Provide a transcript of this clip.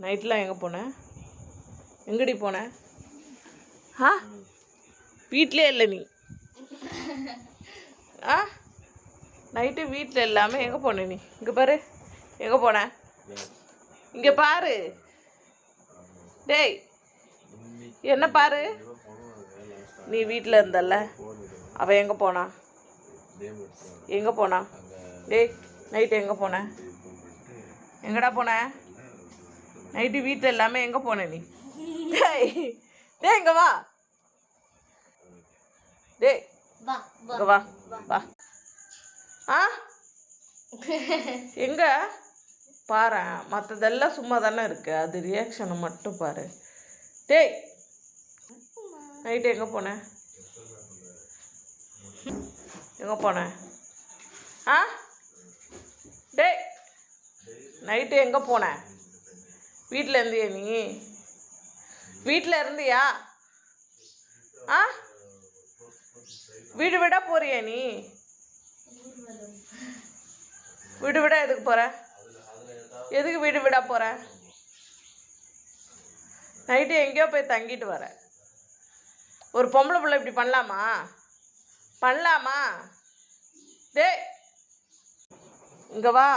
நைட்லாம் எங்கே போனேன்? எங்கடி போனேன்? ஆ வீட்டிலே இல்லை நீ. ஆ நைட்டு வீட்டில் இல்லாமல் எங்கே போன நீ? இங்கே பாரு, எங்கே போன? இங்கே பாரு டேய், என்ன பாரு. நீ வீட்டில் இருந்தல்ல, அவள் எங்கே போனா? எங்கே போனா? டேய் நைட்டு எங்கே போன? எங்கடா போன? நைட்டு வீட்டில் இல்லாமல் எங்கே போன நீ? டேய் டேய் இங்கே வா. டேய் இங்கே வா வா. ஆ எங்க பாரு, மற்றதெல்லாம் சும்மா தானே இருக்கு, அது ரியாக்ஷனை மட்டும் பாரு. டேய் நைட்டு எங்கே போன? எங்கே போன? ஆ டேய் நைட்டு எங்கே போன? வீட்டில் இருந்தியா நீ? வீட்டில் இருந்தியா? ஆ வீடு விட போறியா நீ? வீடு விட எதுக்கு போகிற? எதுக்கு வீடு விட போகிற? நைட்டு எங்கேயோ போய் தங்கிட்டு வர. ஒரு பொம்பளை பிள்ளை இப்படி பண்ணலாமா? பண்ணலாமா? டேய் இங்கே வா.